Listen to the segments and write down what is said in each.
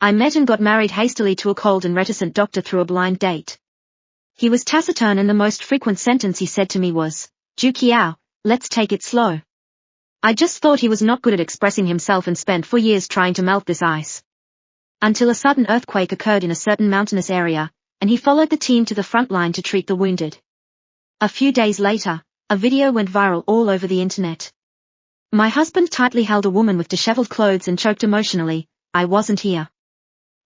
I met and got married hastily to a cold and reticent doctor through a blind date. He was taciturn and the most frequent sentence he said to me was, "Zhou Qiao, let's take it slow." I just thought he was not good at expressing himself and spent 4 years trying to melt this ice. Until a sudden earthquake occurred in a certain mountainous area, and he followed the team to the front line to treat the wounded. A few days later, a video went viral all over the internet. My husband tightly held a woman with disheveled clothes and choked emotionally, "I wasn't here.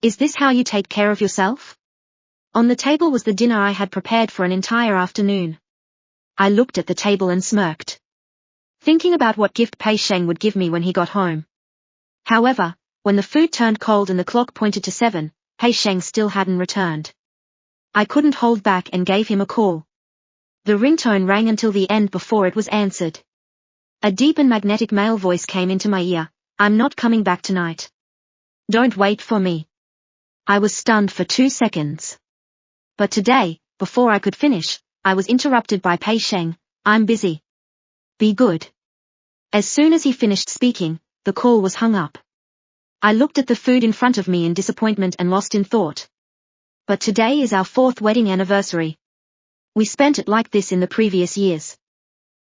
Is this how you take care of yourself?" On the table was the dinner I had prepared for an entire afternoon. I looked at the table and smirked, thinking about what gift Pei Sheng would give me when he got home. However, when the food turned cold and the clock pointed to 7, Pei Sheng still hadn't returned. I couldn't hold back and gave him a call. The ringtone rang until the end before it was answered. A deep and magnetic male voice came into my ear, "I'm not coming back tonight. Don't wait for me." I was stunned for 2 seconds. But today, before I could finish, I was interrupted by Pei Sheng, "I'm busy. Be good." As soon as he finished speaking, the call was hung up. I looked at the food in front of me in disappointment and lost in thought. But today is our 4th wedding anniversary. We spent it like this in the previous years.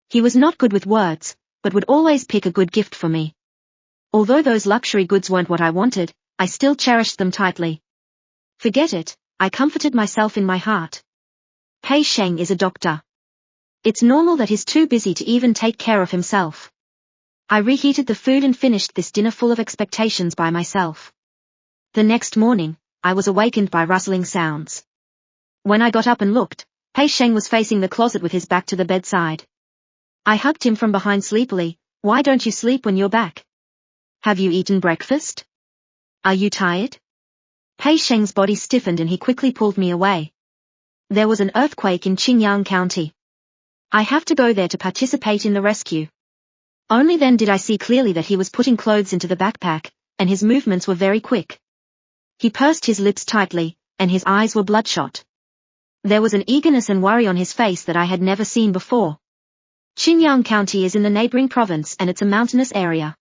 He was not good with words, but would always pick a good gift for me. Although those luxury goods weren't what I wanted, I still cherished them tightly. Forget it, I comforted myself in my heart. Pei Sheng is a doctor. It's normal that he's too busy to even take care of himself. I reheated the food and finished this dinner full of expectations by myself. The next morning, I was awakened by rustling sounds. When I got up and looked, Pei Sheng was facing the closet with his back to the bedside. I hugged him from behind sleepily, "Why don't you sleep when you're back? Have you eaten breakfast? Are you tired?" Pei Sheng's body stiffened and he quickly pulled me away. There was an earthquake in Qingyang County. I have to go there to participate in the rescue. Only then did I see clearly that he was putting clothes into the backpack, and his movements were very quick. He pursed his lips tightly, and his eyes were bloodshot. There was an eagerness and worry on his face that I had never seen before. Qingyang County is in the neighboring province and it's a mountainous area.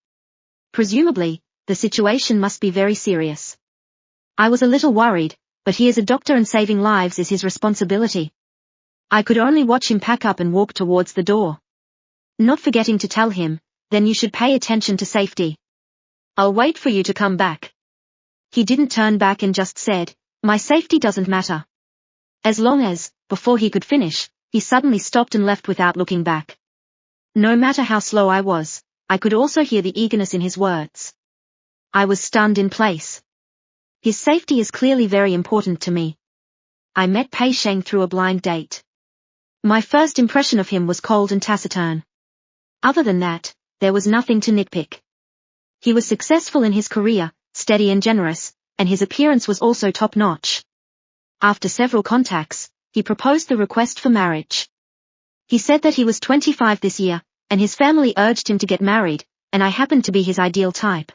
Presumably, the situation must be very serious. I was a little worried, but he is a doctor and saving lives is his responsibility. I could only watch him pack up and walk towards the door. Not forgetting to tell him, "Then you should pay attention to safety. I'll wait for you to come back." He didn't turn back and just said, "My safety doesn't matter." As long as, before he could finish, he suddenly stopped and left without looking back. No matter how slow I was, I could also hear the eagerness in his words. I was stunned in place. His safety is clearly very important to me. I met Pei Sheng through a blind date. My first impression of him was cold and taciturn. Other than that, there was nothing to nitpick. He was successful in his career, steady and generous, and his appearance was also top-notch. After several contacts, he proposed the request for marriage. He said that he was 25 this year, and his family urged him to get married, and I happened to be his ideal type.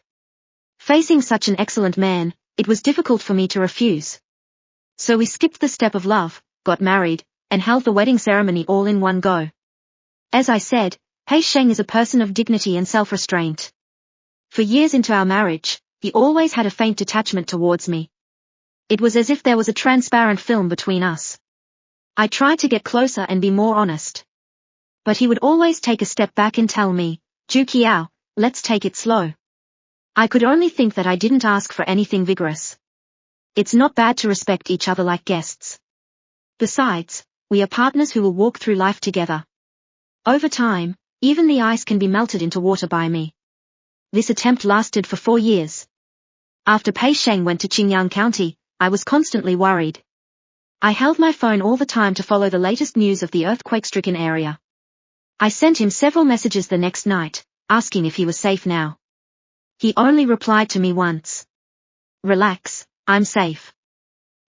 Facing such an excellent man, it was difficult for me to refuse. So we skipped the step of love, got married, and held the wedding ceremony all in one go. As I said, Pei Sheng is a person of dignity and self-restraint. For years into our marriage, he always had a faint attachment towards me. It was as if there was a transparent film between us. I tried to get closer and be more honest. But he would always take a step back and tell me, "Zhou Qiao, let's take it slow." I could only think that I didn't ask for anything vigorous. It's not bad to respect each other like guests. Besides, we are partners who will walk through life together. Over time, even the ice can be melted into water by me. This attempt lasted for 4 years. After Pei Sheng went to Qingyang County, I was constantly worried. I held my phone all the time to follow the latest news of the earthquake-stricken area. I sent him several messages the next night, asking if he was safe now. He only replied to me once. "Relax, I'm safe."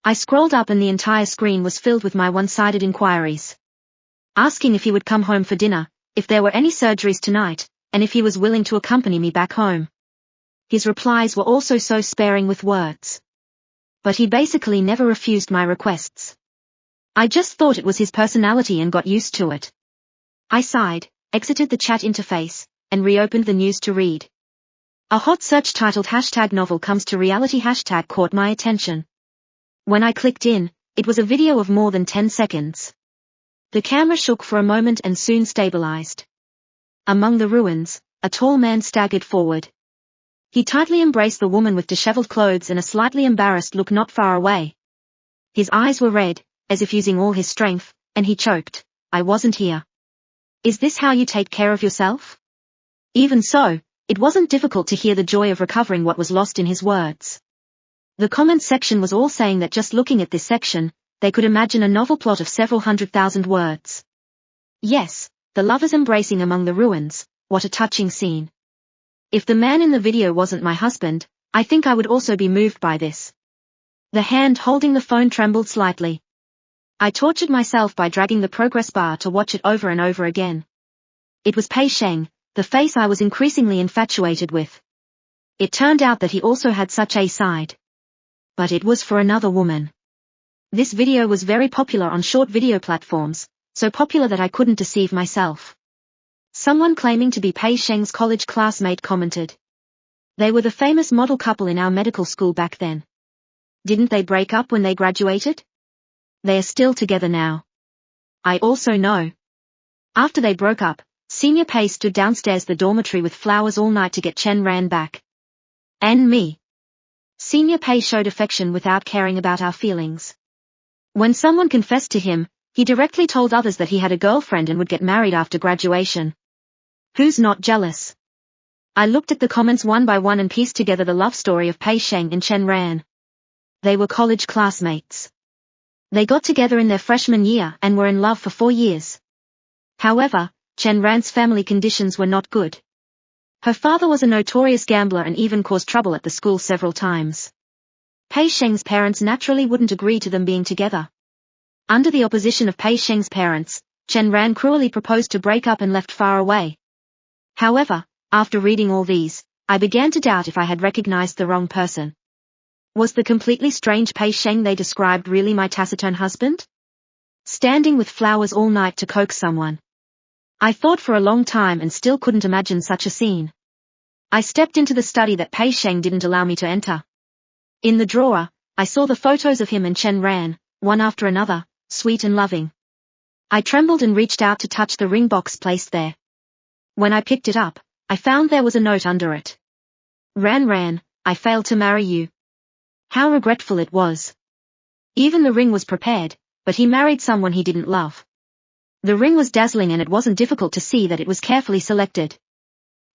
I scrolled up and the entire screen was filled with my one-sided inquiries. Asking if he would come home for dinner, if there were any surgeries tonight, and if he was willing to accompany me back home. His replies were also so sparing with words. But he basically never refused my requests. I just thought it was his personality and got used to it. I sighed, exited the chat interface, and reopened the news to read. A hot search titled #novel comes to reality # caught my attention. When I clicked in, it was a video of more than 10 seconds. The camera shook for a moment and soon stabilized. Among the ruins, a tall man staggered forward. He tightly embraced the woman with disheveled clothes and a slightly embarrassed look not far away. His eyes were red, as if using all his strength, and he choked, "I wasn't here. Is this how you take care of yourself?" Even so, it wasn't difficult to hear the joy of recovering what was lost in his words. The comments section was all saying that just looking at this section, they could imagine a novel plot of several 100,000 words. Yes, the lovers embracing among the ruins, what a touching scene. If the man in the video wasn't my husband, I think I would also be moved by this. The hand holding the phone trembled slightly. I tortured myself by dragging the progress bar to watch it over and over again. It was Pei Sheng, the face I was increasingly infatuated with. It turned out that he also had such a side. But it was for another woman. This video was very popular on short video platforms, so popular that I couldn't deceive myself. Someone claiming to be Pei Sheng's college classmate commented. They were the famous model couple in our medical school back then. Didn't they break up when they graduated? They are still together now. I also know. After they broke up, Senior Pei stood downstairs the dormitory with flowers all night to get Chen Ran back. And me. Senior Pei showed affection without caring about our feelings. When someone confessed to him, he directly told others that he had a girlfriend and would get married after graduation. Who's not jealous? I looked at the comments one by one and pieced together the love story of Pei Sheng and Chen Ran. They were college classmates. They got together in their freshman year and were in love for 4 years. However, Chen Ran's family conditions were not good. Her father was a notorious gambler and even caused trouble at the school several times. Pei Sheng's parents naturally wouldn't agree to them being together. Under the opposition of Pei Sheng's parents, Chen Ran cruelly proposed to break up and left far away. However, after reading all these, I began to doubt if I had recognized the wrong person. Was the completely strange Pei Sheng they described really my taciturn husband? Standing with flowers all night to coax someone. I thought for a long time and still couldn't imagine such a scene. I stepped into the study that Pei Sheng didn't allow me to enter. In the drawer, I saw the photos of him and Chen Ran, one after another, sweet and loving. I trembled and reached out to touch the ring box placed there. When I picked it up, I found there was a note under it. Ran, I failed to marry you. How regretful it was. Even the ring was prepared, but he married someone he didn't love. The ring was dazzling and it wasn't difficult to see that it was carefully selected.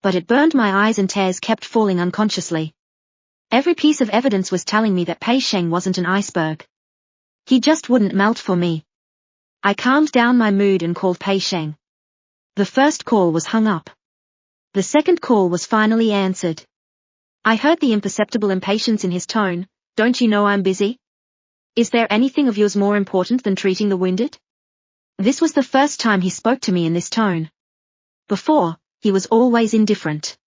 But it burned my eyes and tears kept falling unconsciously. Every piece of evidence was telling me that Pei Sheng wasn't an iceberg. He just wouldn't melt for me. I calmed down my mood and called Pei Sheng. The first call was hung up. The second call was finally answered. I heard the imperceptible impatience in his tone. Don't you know I'm busy? Is there anything of yours more important than treating the wounded? This was the first time he spoke to me in this tone. Before, he was always indifferent.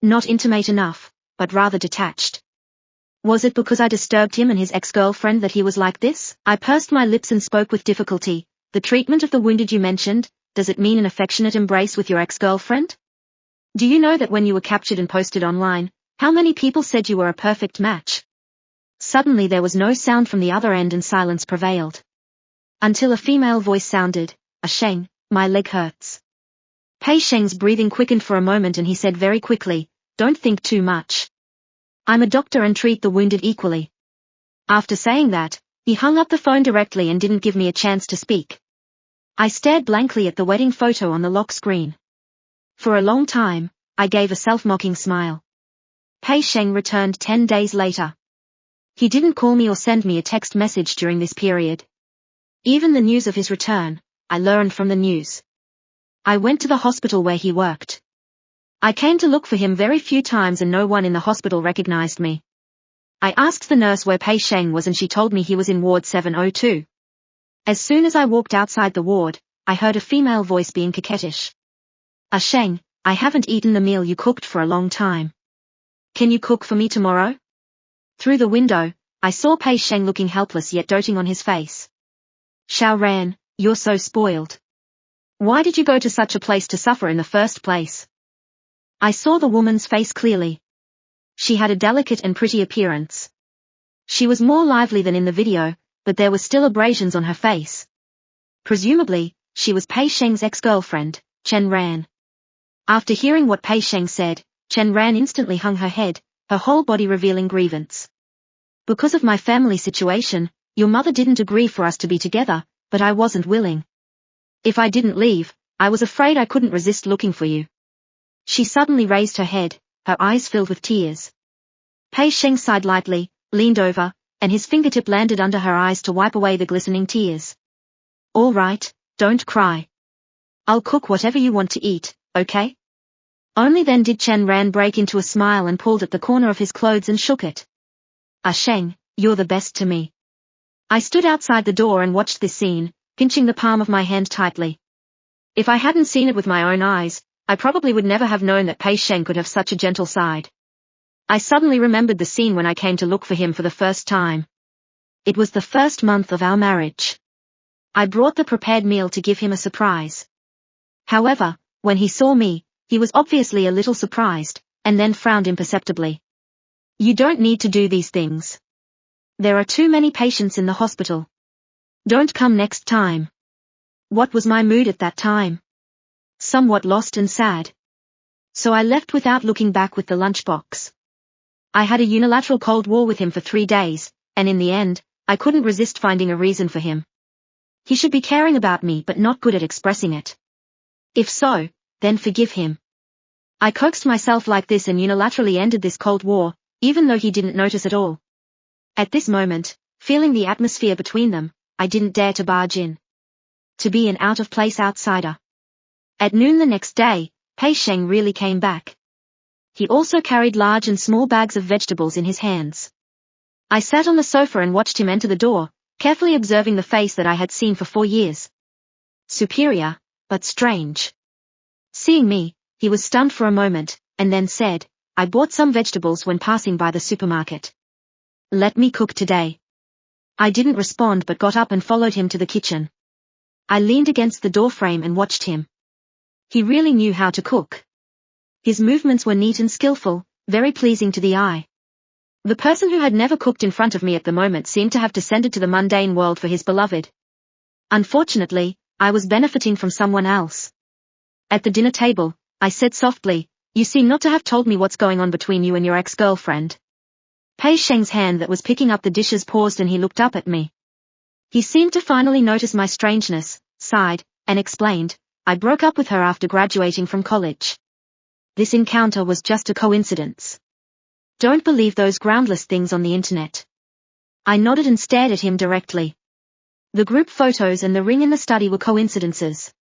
Not intimate enough, but rather detached. Was it because I disturbed him and his ex-girlfriend that he was like this? I pursed my lips and spoke with difficulty. The treatment of the wounded you mentioned, does it mean an affectionate embrace with your ex-girlfriend? Do you know that when you were captured and posted online, how many people said you were a perfect match? Suddenly there was no sound from the other end and silence prevailed. Until a female voice sounded, Sheng, my leg hurts. Pei Sheng's breathing quickened for a moment and he said very quickly, don't think too much. I'm a doctor and treat the wounded equally. After saying that, he hung up the phone directly and didn't give me a chance to speak. I stared blankly at the wedding photo on the lock screen. For a long time, I gave a self-mocking smile. Pei Sheng returned 10 days later. He didn't call me or send me a text message during this period. Even the news of his return, I learned from the news. I went to the hospital where he worked. I came to look for him very few times and no one in the hospital recognized me. I asked the nurse where Pei Sheng was and she told me he was in ward 702. As soon as I walked outside the ward, I heard a female voice being coquettish. Sheng, I haven't eaten the meal you cooked for a long time. Can you cook for me tomorrow? Through the window, I saw Pei Sheng looking helpless yet doting on his face. Xiao Ran, you're so spoiled. Why did you go to such a place to suffer in the first place? I saw the woman's face clearly. She had a delicate and pretty appearance. She was more lively than in the video, but there were still abrasions on her face. Presumably, she was Pei Sheng's ex-girlfriend, Chen Ran. After hearing what Pei Sheng said, Chen Ran instantly hung her head, her whole body revealing grievance. Because of my family situation, your mother didn't agree for us to be together, but I wasn't willing. If I didn't leave, I was afraid I couldn't resist looking for you. She suddenly raised her head, her eyes filled with tears. Pei Sheng sighed lightly, leaned over, and his fingertip landed under her eyes to wipe away the glistening tears. All right, don't cry. I'll cook whatever you want to eat, okay? Only then did Chen Ran break into a smile and pulled at the corner of his clothes and shook it. Ah Sheng, you're the best to me. I stood outside the door and watched this scene, pinching the palm of my hand tightly. If I hadn't seen it with my own eyes, I probably would never have known that Pei Sheng could have such a gentle side. I suddenly remembered the scene when I came to look for him for the first time. It was the first month of our marriage. I brought the prepared meal to give him a surprise. However, when he saw me, he was obviously a little surprised, and then frowned imperceptibly. You don't need to do these things. There are too many patients in the hospital. Don't come next time. What was my mood at that time? Somewhat lost and sad. So I left without looking back with the lunchbox. I had a unilateral Cold War with him for 3 days, and in the end, I couldn't resist finding a reason for him. He should be caring about me but not good at expressing it. If so, then forgive him. I coaxed myself like this and unilaterally ended this Cold War, even though he didn't notice at all. At this moment, feeling the atmosphere between them, I didn't dare to barge in. To be an out-of-place outsider. At noon the next day, Pei Sheng really came back. He also carried large and small bags of vegetables in his hands. I sat on the sofa and watched him enter the door, carefully observing the face that I had seen for 4 years. Superior, but strange. Seeing me, he was stunned for a moment, and then said, I bought some vegetables when passing by the supermarket. Let me cook today. I didn't respond but got up and followed him to the kitchen. I leaned against the doorframe and watched him. He really knew how to cook. His movements were neat and skillful, very pleasing to the eye. The person who had never cooked in front of me at the moment seemed to have descended to the mundane world for his beloved. Unfortunately, I was benefiting from someone else. At the dinner table, I said softly, you seem not to have told me what's going on between you and your ex-girlfriend. Pei Sheng's hand that was picking up the dishes paused and he looked up at me. He seemed to finally notice my strangeness, sighed, and explained, I broke up with her after graduating from college. This encounter was just a coincidence. Don't believe those groundless things on the internet. I nodded and stared at him directly. The group photos and the ring in the study were coincidences.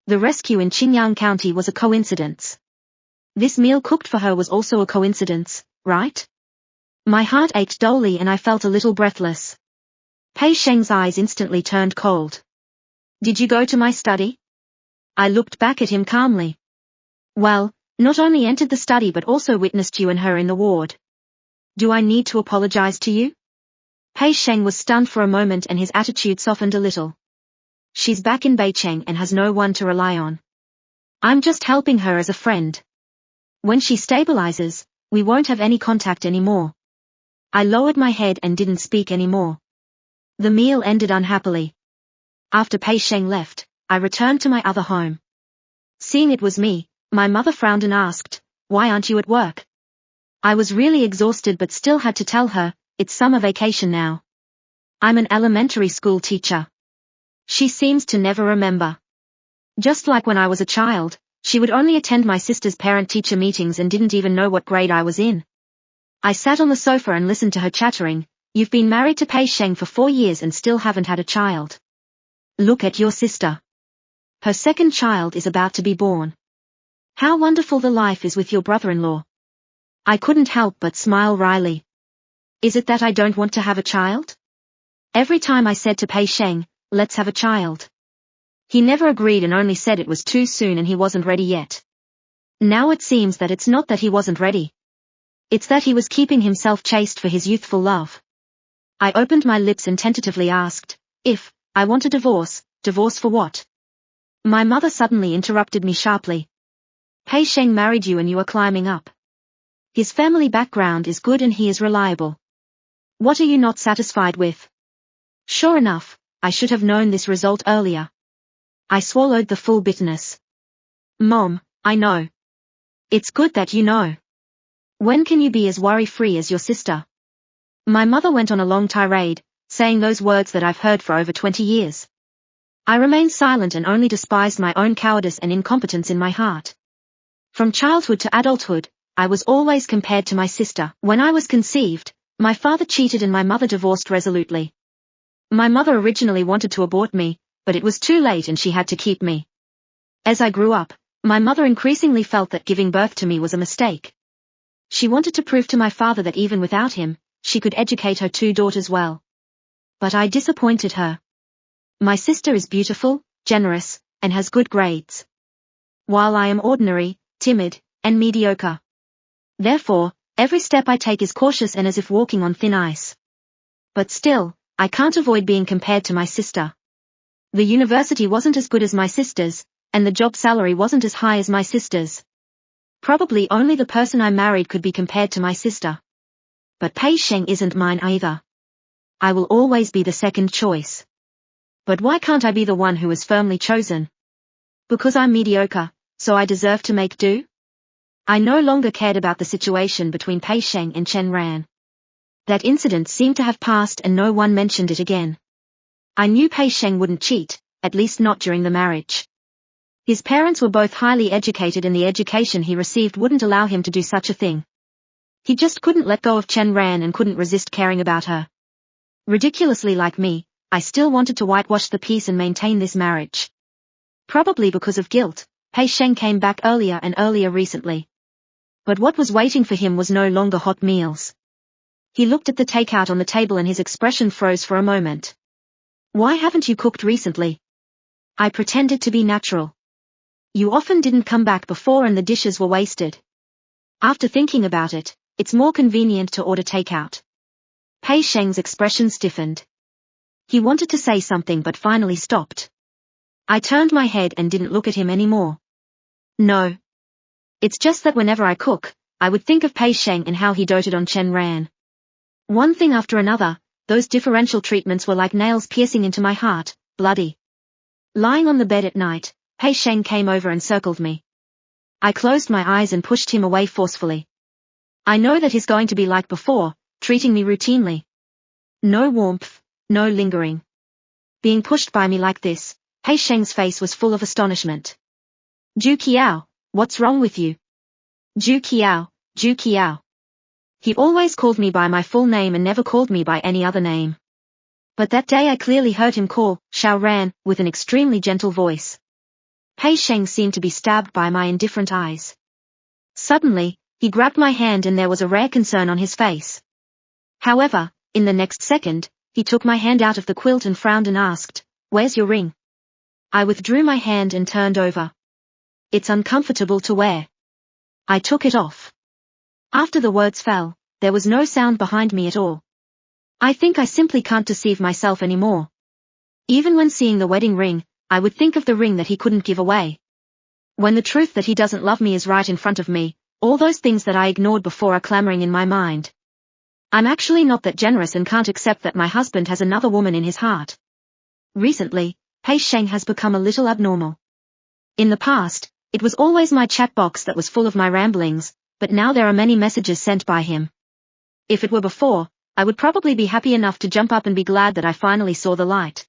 The rescue in Qingyang County was a coincidence. This meal cooked for her was also a coincidence, right? My heart ached dully and I felt a little breathless. Pei Sheng's eyes instantly turned cold. Did you go to my study? I looked back at him calmly. Well, not only entered the study but also witnessed you and her in the ward. Do I need to apologize to you? Pei Sheng was stunned for a moment and his attitude softened a little. She's back in Beicheng and has no one to rely on. I'm just helping her as a friend. When she stabilizes, we won't have any contact anymore. I lowered my head and didn't speak anymore. The meal ended unhappily. After Pei Sheng left, I returned to my other home. Seeing it was me, my mother frowned and asked, why aren't you at work? I was really exhausted but still had to tell her, it's summer vacation now. I'm an elementary school teacher. She seems to never remember. Just like when I was a child, she would only attend my sister's parent-teacher meetings and didn't even know what grade I was in. I sat on the sofa and listened to her chattering, you've been married to Pei Sheng for 4 years and still haven't had a child. Look at your sister. Her second child is about to be born. How wonderful the life is with your brother-in-law. I couldn't help but smile wryly. Is it that I don't want to have a child? Every time I said to Pei Sheng, let's have a child. He never agreed and only said it was too soon and he wasn't ready yet. Now it seems that it's not that he wasn't ready. It's that he was keeping himself chaste for his youthful love. I opened my lips and tentatively asked, if I want a divorce, divorce for what? My mother suddenly interrupted me sharply. Pei Sheng married you and you are climbing up. His family background is good and he is reliable. What are you not satisfied with? Sure enough, I should have known this result earlier. I swallowed the full bitterness. Mom, I know. It's good that you know. When can you be as worry-free as your sister? My mother went on a long tirade, saying those words that I've heard for over 20 years. I remained silent and only despised my own cowardice and incompetence in my heart. From childhood to adulthood, I was always compared to my sister. When I was conceived, my father cheated and my mother divorced resolutely. My mother originally wanted to abort me, but it was too late and she had to keep me. As I grew up, my mother increasingly felt that giving birth to me was a mistake. She wanted to prove to my father that even without him, she could educate her 2 daughters well. But I disappointed her. My sister is beautiful, generous, and has good grades, while I am ordinary, timid, and mediocre. Therefore, every step I take is cautious and as if walking on thin ice. But still, I can't avoid being compared to my sister. The university wasn't as good as my sister's, and the job salary wasn't as high as my sister's. Probably only the person I married could be compared to my sister. But Pei Sheng isn't mine either. I will always be the second choice. But why can't I be the one who is firmly chosen? Because I'm mediocre, so I deserve to make do? I no longer cared about the situation between Pei Sheng and Chen Ran. That incident seemed to have passed and no one mentioned it again. I knew Pei Sheng wouldn't cheat, at least not during the marriage. His parents were both highly educated and the education he received wouldn't allow him to do such a thing. He just couldn't let go of Chen Ran and couldn't resist caring about her. Ridiculously like me, I still wanted to whitewash the peace and maintain this marriage. Probably because of guilt, Pei Sheng came back earlier and earlier recently. But what was waiting for him was no longer hot meals. He looked at the takeout on the table and his expression froze for a moment. Why haven't you cooked recently? I pretended to be natural. You often didn't come back before and the dishes were wasted. After thinking about it, it's more convenient to order takeout. Pei Sheng's expression stiffened. He wanted to say something but finally stopped. I turned my head and didn't look at him anymore. No. It's just that whenever I cook, I would think of Pei Sheng and how he doted on Chen Ran. One thing after another, those differential treatments were like nails piercing into my heart, bloody. Lying on the bed at night, Pei Sheng came over and circled me. I closed my eyes and pushed him away forcefully. I know that he's going to be like before, treating me routinely. No warmth, no lingering. Being pushed by me like this, Pei Sheng's face was full of astonishment. Zhou Qiao, what's wrong with you? Zhou Qiao, Zhou Qiao. He always called me by my full name and never called me by any other name. But that day I clearly heard him call Xiao Ran with an extremely gentle voice. Pei Sheng seemed to be stabbed by my indifferent eyes. Suddenly, he grabbed my hand and there was a rare concern on his face. However, in the next second, he took my hand out of the quilt and frowned and asked, "Where's your ring?" I withdrew my hand and turned over. It's uncomfortable to wear. I took it off. After the words fell, there was no sound behind me at all. I think I simply can't deceive myself anymore. Even when seeing the wedding ring, I would think of the ring that he couldn't give away. When the truth that he doesn't love me is right in front of me, all those things that I ignored before are clamoring in my mind. I'm actually not that generous and can't accept that my husband has another woman in his heart. Recently, Pei Sheng has become a little abnormal. In the past, it was always my chat box that was full of my ramblings, but now there are many messages sent by him. If it were before, I would probably be happy enough to jump up and be glad that I finally saw the light.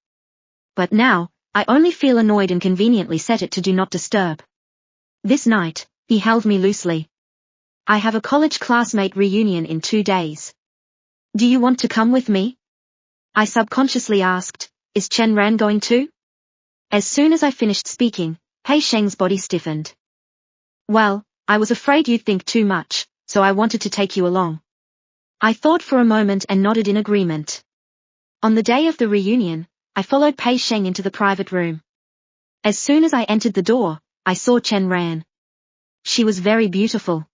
But now, I only feel annoyed and conveniently set it to do not disturb. This night, he held me loosely. I have a college classmate reunion in 2 days. Do you want to come with me? I subconsciously asked, is Chen Ran going too? As soon as I finished speaking, Pei Sheng's body stiffened. Well, I was afraid you'd think too much, so I wanted to take you along. I thought for a moment and nodded in agreement. On the day of the reunion, I followed Pei Sheng into the private room. As soon as I entered the door, I saw Chen Ran. She was very beautiful.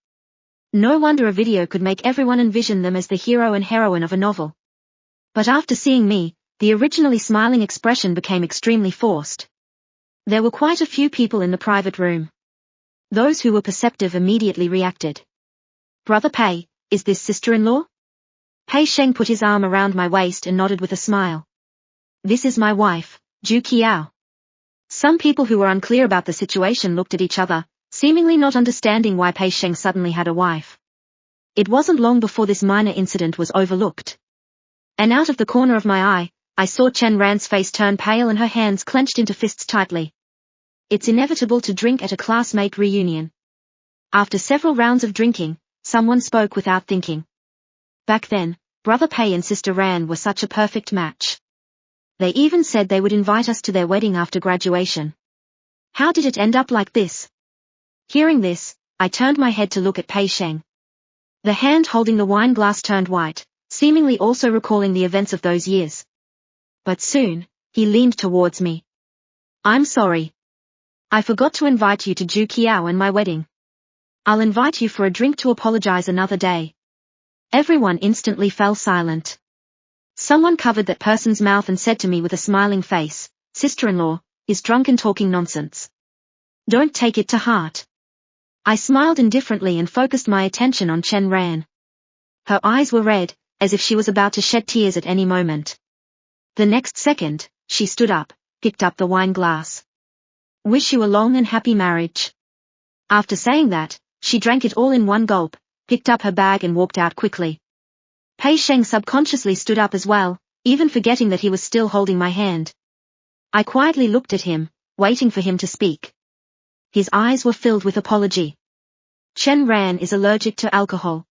No wonder a video could make everyone envision them as the hero and heroine of a novel. But after seeing me, the originally smiling expression became extremely forced. There were quite a few people in the private room. Those who were perceptive immediately reacted. Brother Pei, is this sister-in-law? Pei Sheng put his arm around my waist and nodded with a smile. This is my wife, Zhou Qiao. Some people who were unclear about the situation looked at each other, seemingly not understanding why Pei Sheng suddenly had a wife. It wasn't long before this minor incident was overlooked. And out of the corner of my eye, I saw Chen Ran's face turn pale and her hands clenched into fists tightly. It's inevitable to drink at a classmate reunion. After several rounds of drinking, someone spoke without thinking. Back then, Brother Pei and Sister Ran were such a perfect match. They even said they would invite us to their wedding after graduation. How did it end up like this? Hearing this, I turned my head to look at Pei Sheng. The hand holding the wine glass turned white, seemingly also recalling the events of those years. But soon, he leaned towards me. I'm sorry. I forgot to invite you to Zhou Qiao and my wedding. I'll invite you for a drink to apologize another day. Everyone instantly fell silent. Someone covered that person's mouth and said to me with a smiling face, "Sister-in-law, is drunk and talking nonsense. Don't take it to heart." I smiled indifferently and focused my attention on Chen Ran. Her eyes were red, as if she was about to shed tears at any moment. The next second, she stood up, picked up the wine glass. "Wish you a long and happy marriage." After saying that, she drank it all in one gulp, picked up her bag and walked out quickly. Pei Sheng subconsciously stood up as well, even forgetting that he was still holding my hand. I quietly looked at him, waiting for him to speak. His eyes were filled with apology. Chen Ran is allergic to alcohol.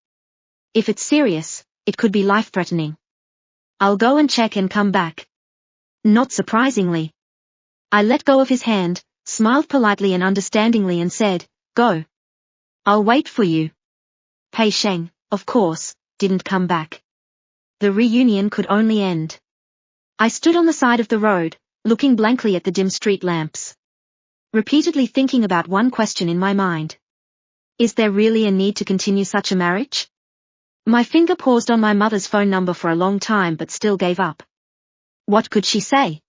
If it's serious, it could be life-threatening. I'll go and check and come back. Not surprisingly. I let go of his hand, smiled politely and understandingly and said, "Go. I'll wait for you." Pei Sheng, of course, didn't come back. The reunion could only end. I stood on the side of the road, looking blankly at the dim street lamps. Repeatedly thinking about one question in my mind. Is there really a need to continue such a marriage? My finger paused on my mother's phone number for a long time but still gave up. What could she say?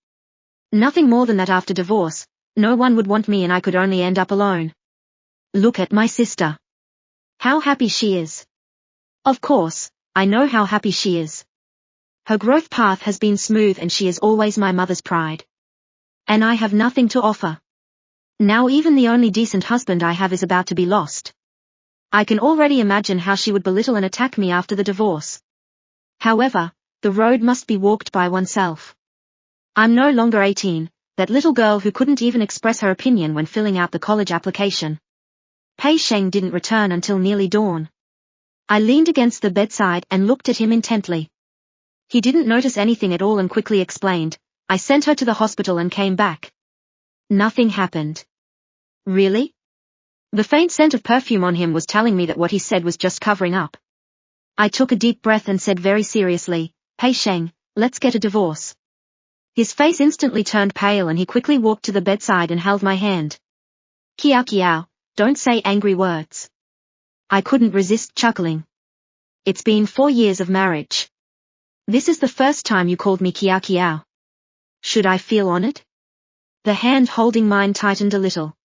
Nothing more than that after divorce, no one would want me and I could only end up alone. Look at my sister. How happy she is. Of course, I know how happy she is. Her growth path has been smooth and she is always my mother's pride. And I have nothing to offer. Now even the only decent husband I have is about to be lost. I can already imagine how she would belittle and attack me after the divorce. However, the road must be walked by oneself. I'm no longer 18, that little girl who couldn't even express her opinion when filling out the college application. Pei Sheng didn't return until nearly dawn. I leaned against the bedside and looked at him intently. He didn't notice anything at all and quickly explained, "I sent her to the hospital and came back. Nothing happened." Really? The faint scent of perfume on him was telling me that what he said was just covering up. I took a deep breath and said very seriously, "Pei Sheng, let's get a divorce." His face instantly turned pale and he quickly walked to the bedside and held my hand. Qiao, don't say angry words." I couldn't resist chuckling. It's been 4 years of marriage. This is the first time you called me Qiao. Should I feel honored? The hand holding mine tightened a little.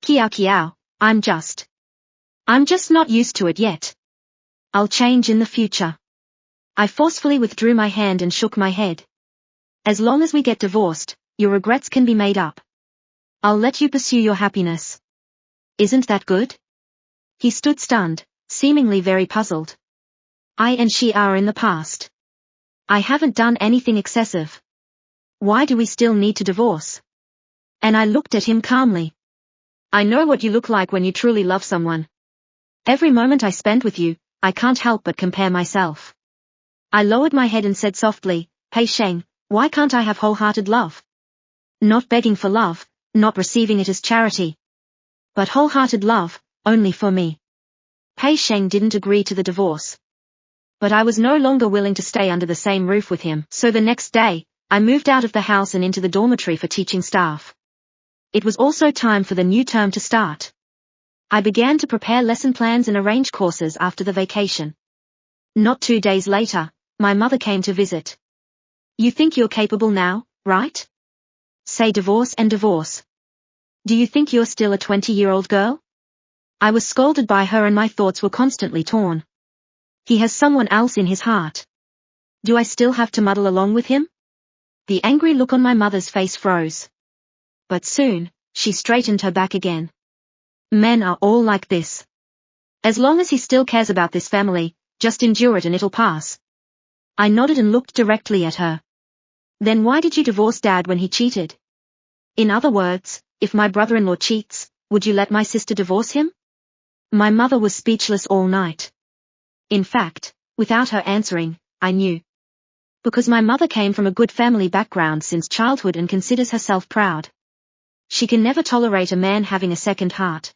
Qiao, I'm just not used to it yet. I'll change in the future. I forcefully withdrew my hand and shook my head. As long as we get divorced, your regrets can be made up. I'll let you pursue your happiness. Isn't that good? He stood stunned, seemingly very puzzled. I and she are in the past. I haven't done anything excessive. Why do we still need to divorce? And I looked at him calmly. I know what you look like when you truly love someone. Every moment I spend with you, I can't help but compare myself. I lowered my head and said softly, "Pei Sheng, why can't I have wholehearted love? Not begging for love, not receiving it as charity. But wholehearted love, only for me." Pei Sheng didn't agree to the divorce. But I was no longer willing to stay under the same roof with him, so the next day, I moved out of the house and into the dormitory for teaching staff. It was also time for the new term to start. I began to prepare lesson plans and arrange courses after the vacation. Not 2 days later, my mother came to visit. "You think you're capable now, right? Say divorce and divorce. Do you think you're still a 20-year-old girl?" I was scolded by her and my thoughts were constantly torn. He has someone else in his heart. Do I still have to muddle along with him? The angry look on my mother's face froze. But soon, she straightened her back again. Men are all like this. As long as he still cares about this family, just endure it and it'll pass. I nodded and looked directly at her. Then why did you divorce Dad when he cheated? In other words, if my brother-in-law cheats, would you let my sister divorce him? My mother was speechless all night. In fact, without her answering, I knew. Because my mother came from a good family background since childhood and considers herself proud. She can never tolerate a man having a second heart.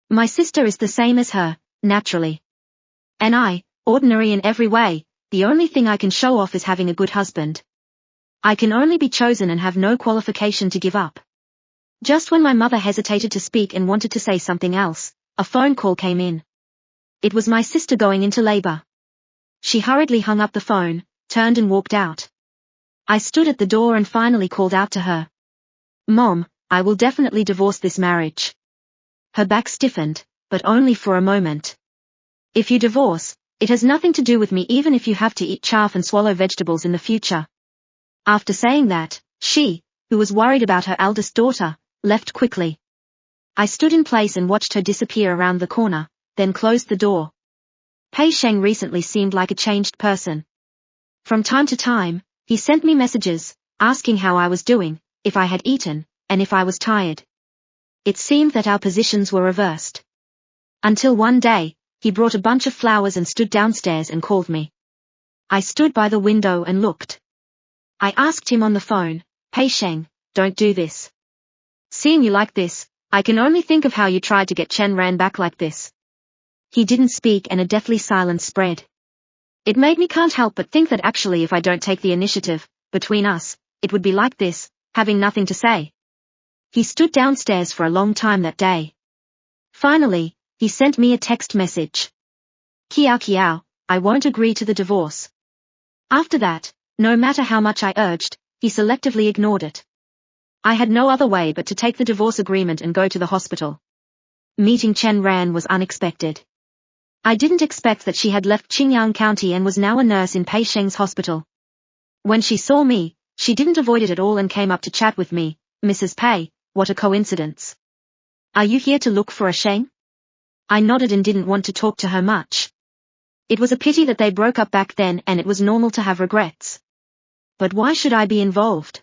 My sister is the same as her, naturally. And I, ordinary in every way, the only thing I can show off is having a good husband. I can only be chosen and have no qualification to give up. Just when my mother hesitated to speak and wanted to say something else, a phone call came in. It was my sister going into labor. She hurriedly hung up the phone, turned and walked out. I stood at the door and finally called out to her. Mom, I will definitely divorce this marriage. Her back stiffened, but only for a moment. If you divorce, it has nothing to do with me even if you have to eat chaff and swallow vegetables in the future. After saying that, she, who was worried about her eldest daughter, left quickly. I stood in place and watched her disappear around the corner, then closed the door. Pei Sheng recently seemed like a changed person. From time to time, he sent me messages, asking how I was doing, if I had eaten, and if I was tired. It seemed that our positions were reversed. Until one day, he brought a bunch of flowers and stood downstairs and called me. I stood by the window and looked. I asked him on the phone, Pei Sheng, don't do this. Seeing you like this, I can only think of how you tried to get Chen Ran back like this. He didn't speak and a deathly silence spread. It made me can't help but think that actually if I don't take the initiative, between us, it would be like this, having nothing to say. He stood downstairs for a long time that day. Finally, he sent me a text message. Qiao Qiao, I won't agree to the divorce. After that, no matter how much I urged, he selectively ignored it. I had no other way but to take the divorce agreement and go to the hospital. Meeting Chen Ran was unexpected. I didn't expect that she had left Qingyang County and was now a nurse in Pei Sheng's hospital. When she saw me, she didn't avoid it at all and came up to chat with me. Mrs. Pei, what a coincidence. Are you here to look for a Sheng? I nodded and didn't want to talk to her much. It was a pity that they broke up back then and it was normal to have regrets. But why should I be involved?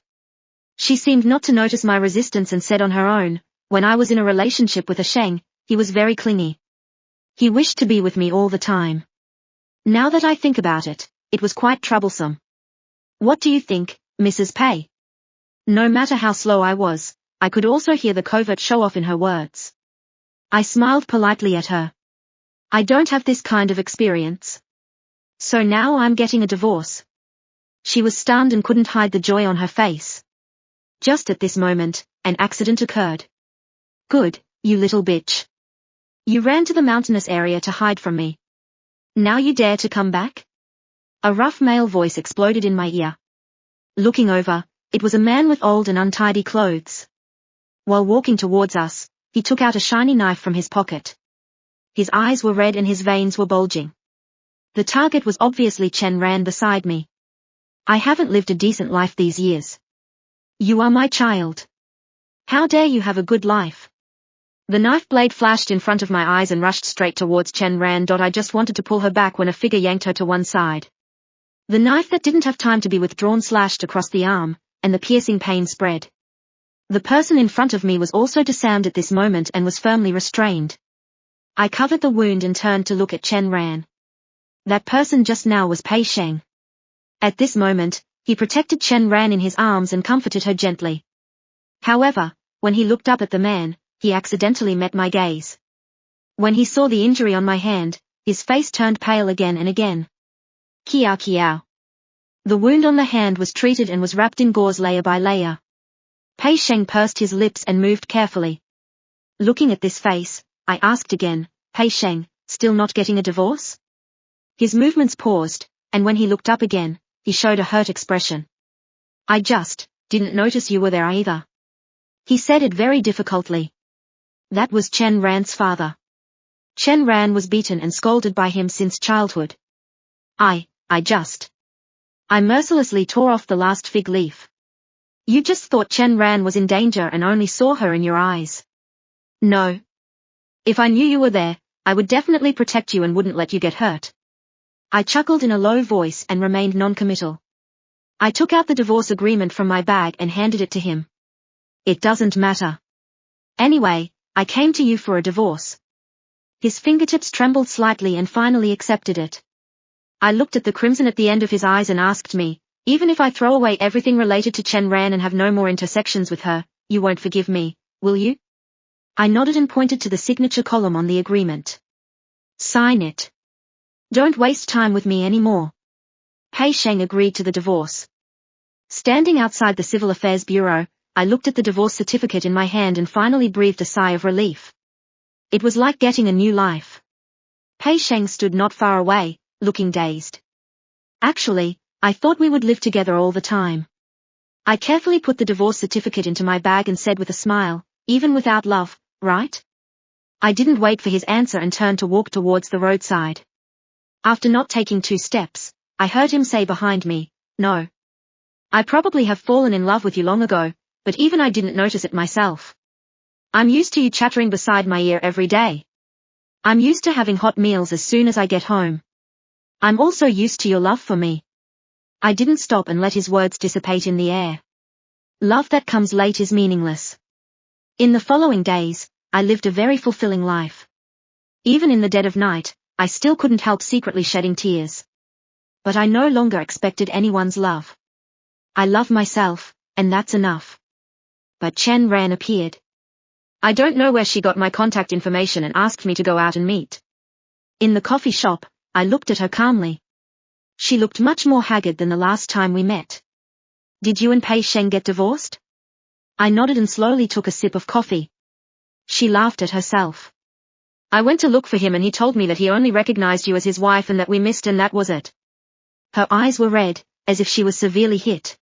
She seemed not to notice my resistance and said on her own, when I was in a relationship with a Sheng, he was very clingy. He wished to be with me all the time. Now that I think about it, it was quite troublesome. What do you think, Mrs. Pei? No matter how slow I was, I could also hear the covert show-off in her words. I smiled politely at her. I don't have this kind of experience. So now I'm getting a divorce. She was stunned and couldn't hide the joy on her face. Just at this moment, an accident occurred. Good, you little bitch. You ran to the mountainous area to hide from me. Now you dare to come back? A rough male voice exploded in my ear. Looking over, it was a man with old and untidy clothes. While walking towards us, he took out a shiny knife from his pocket. His eyes were red and his veins were bulging. The target was obviously Chen Ran beside me. I haven't lived a decent life these years. You are my child. How dare you have a good life? The knife blade flashed in front of my eyes and rushed straight towards Chen Ran. I just wanted to pull her back when a figure yanked her to one side. The knife that didn't have time to be withdrawn slashed across the arm, and the piercing pain spread. The person in front of me was also disarmed at this moment and was firmly restrained. I covered the wound and turned to look at Chen Ran. That person just now was Pei Sheng. At this moment, he protected Chen Ran in his arms and comforted her gently. However, when he looked up at the man, he accidentally met my gaze. When he saw the injury on my hand, his face turned pale again and again. Qiao Qiao. The wound on the hand was treated and was wrapped in gauze layer by layer. Pei Sheng pursed his lips and moved carefully. Looking at this face, I asked again, Pei Sheng, still not getting a divorce? His movements paused, and when he looked up again, he showed a hurt expression. I just didn't notice you were there either. He said it very difficultly. That was Chen Ran's father. Chen Ran was beaten and scolded by him since childhood. I mercilessly tore off the last fig leaf. You just thought Chen Ran was in danger and only saw her in your eyes. No. If I knew you were there, I would definitely protect you and wouldn't let you get hurt. I chuckled in a low voice and remained non-committal. I took out the divorce agreement from my bag and handed it to him. It doesn't matter. Anyway, I came to you for a divorce. His fingertips trembled slightly and finally accepted it. I looked at the crimson at the end of his eyes and asked me, even if I throw away everything related to Chen Ran and have no more intersections with her, you won't forgive me, will you? I nodded and pointed to the signature column on the agreement. Sign it. Don't waste time with me anymore. Pei Sheng agreed to the divorce. Standing outside the Civil Affairs Bureau, I looked at the divorce certificate in my hand and finally breathed a sigh of relief. It was like getting a new life. Pei Sheng stood not far away, looking dazed. Actually, I thought we would live together all the time. I carefully put the divorce certificate into my bag and said with a smile, even without love, right? I didn't wait for his answer and turned to walk towards the roadside. After not taking 2 steps, I heard him say behind me, no. I probably have fallen in love with you long ago, but even I didn't notice it myself. I'm used to you chattering beside my ear every day. I'm used to having hot meals as soon as I get home. I'm also used to your love for me. I didn't stop and let his words dissipate in the air. Love that comes late is meaningless. In the following days, I lived a very fulfilling life. Even in the dead of night, I still couldn't help secretly shedding tears. But I no longer expected anyone's love. I love myself, and that's enough. But Chen Ran appeared. I don't know where she got my contact information and asked me to go out and meet. In the coffee shop, I looked at her calmly. She looked much more haggard than the last time we met. Did you and Pei Sheng get divorced? I nodded and slowly took a sip of coffee. She laughed at herself. I went to look for him and he told me that he only recognized you as his wife and that we missed and that was it. Her eyes were red, as if she was severely hit.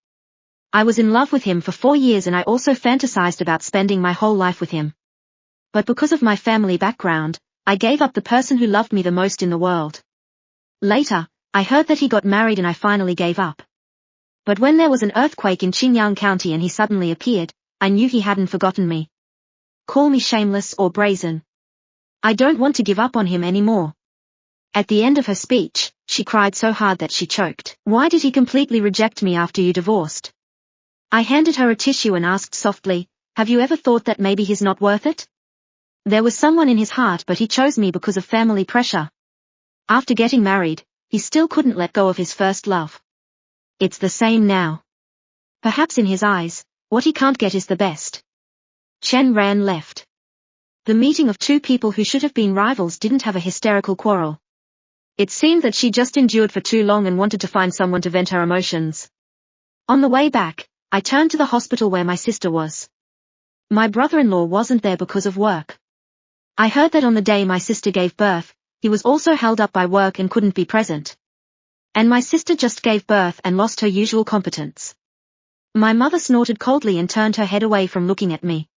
I was in love with him for 4 years and I also fantasized about spending my whole life with him. But because of my family background, I gave up the person who loved me the most in the world. Later, I heard that he got married and I finally gave up. But when there was an earthquake in Qingyang County and he suddenly appeared, I knew he hadn't forgotten me. Call me shameless or brazen. I don't want to give up on him anymore. At the end of her speech, she cried so hard that she choked. Why did he completely reject me after you divorced? I handed her a tissue and asked softly, have you ever thought that maybe he's not worth it? There was someone in his heart but he chose me because of family pressure. After getting married, he still couldn't let go of his first love. It's the same now. Perhaps in his eyes, what he can't get is the best. Chen Ran left. The meeting of 2 people who should have been rivals didn't have a hysterical quarrel. It seemed that she just endured for too long and wanted to find someone to vent her emotions. On the way back, I turned to the hospital where my sister was. My brother-in-law wasn't there because of work. I heard that on the day my sister gave birth, he was also held up by work and couldn't be present. And my sister just gave birth and lost her usual competence. My mother snorted coldly and turned her head away from looking at me.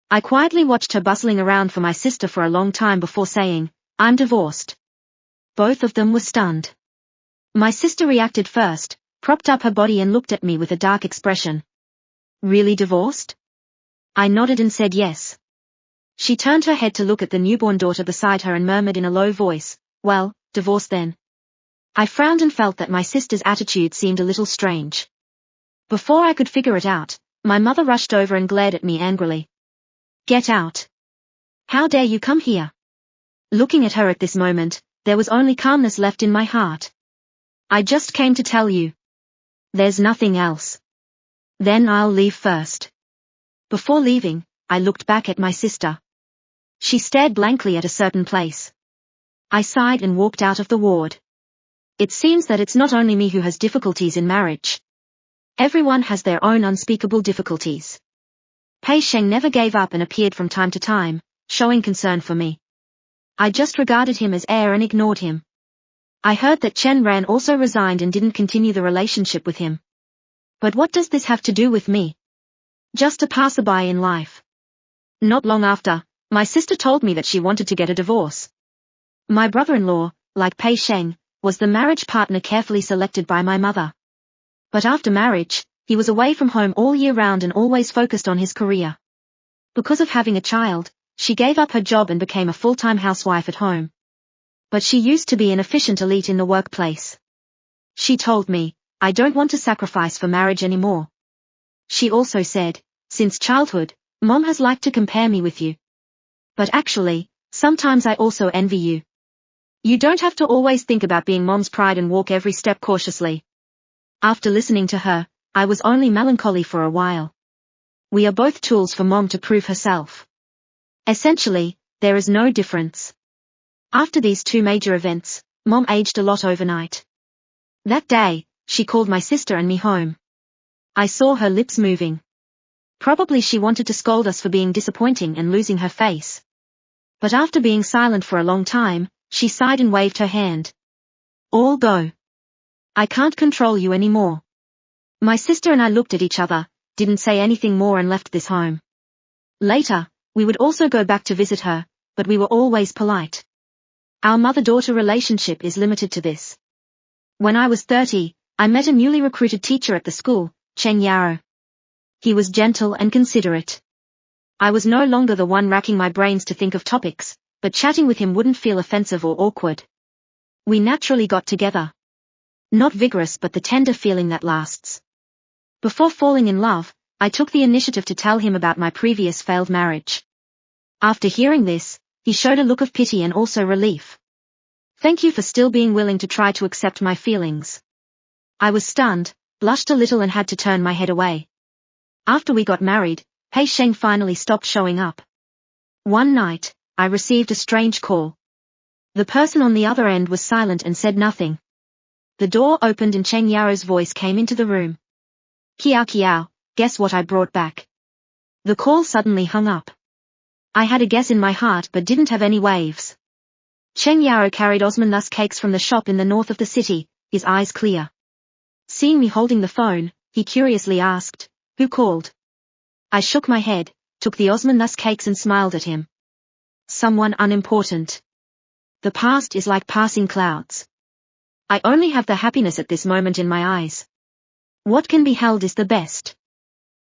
I quietly watched her bustling around for my sister for a long time before saying, I'm divorced. Both of them were stunned. My sister reacted first, propped up her body and looked at me with a dark expression. Really divorced? I nodded and said yes. She turned her head to look at the newborn daughter beside her and murmured in a low voice, well, divorce then. I frowned and felt that my sister's attitude seemed a little strange. Before I could figure it out, my mother rushed over and glared at me angrily. Get out. How dare you come here? Looking at her at this moment, there was only calmness left in my heart. I just came to tell you. There's nothing else. Then I'll leave first. Before leaving, I looked back at my sister. She stared blankly at a certain place. I sighed and walked out of the ward. It seems that it's not only me who has difficulties in marriage. Everyone has their own unspeakable difficulties. Pei Sheng never gave up and appeared from time to time, showing concern for me. I just regarded him as air and ignored him. I heard that Chen Ran also resigned and didn't continue the relationship with him. But what does this have to do with me? Just a passerby in life. Not long after, my sister told me that she wanted to get a divorce, My brother-in-law, like Pei Sheng, was the marriage partner carefully selected by my mother. But after marriage, he was away from home all year round and always focused on his career. Because of having a child, she gave up her job and became a full-time housewife at home. But she used to be an efficient elite in the workplace. She told me, "I don't want to sacrifice for marriage anymore." She also said, "Since childhood, Mom has liked to compare me with you. But actually, sometimes I also envy you. You don't have to always think about being Mom's pride and walk every step cautiously." After listening to her, I was only melancholy for a while. We are both tools for Mom to prove herself. Essentially, there is no difference. After these two major events, Mom aged a lot overnight. That day, she called my sister and me home. I saw her lips moving. Probably she wanted to scold us for being disappointing and losing her face. But after being silent for a long time, she sighed and waved her hand. "All go. I can't control you anymore." My sister and I looked at each other, didn't say anything more and left this home. Later, we would also go back to visit her, but we were always polite. Our mother-daughter relationship is limited to this. When I was 30, I met a newly recruited teacher at the school, Zhou Qiao. He was gentle and considerate. I was no longer the one racking my brains to think of topics, but chatting with him wouldn't feel offensive or awkward. We naturally got together. Not vigorous but the tender feeling that lasts. Before falling in love, I took the initiative to tell him about my previous failed marriage. After hearing this, he showed a look of pity and also relief. "Thank you for still being willing to try to accept my feelings." I was stunned, blushed a little and had to turn my head away. After we got married, Pei Sheng finally stopped showing up. One night, I received a strange call. The person on the other end was silent and said nothing. The door opened and Zhou Qiao's voice came into the room. "Qiao Qiao, guess what I brought back?" The call suddenly hung up. I had a guess in my heart but didn't have any waves. Zhou Qiao carried mountainous cakes from the shop in the north of the city, his eyes clear. Seeing me holding the phone, he curiously asked, "Who called?" I shook my head, took the mountainous cakes and smiled at him. "Someone unimportant. The past is like passing clouds. I only have the happiness at this moment in my eyes. What can be held is the best."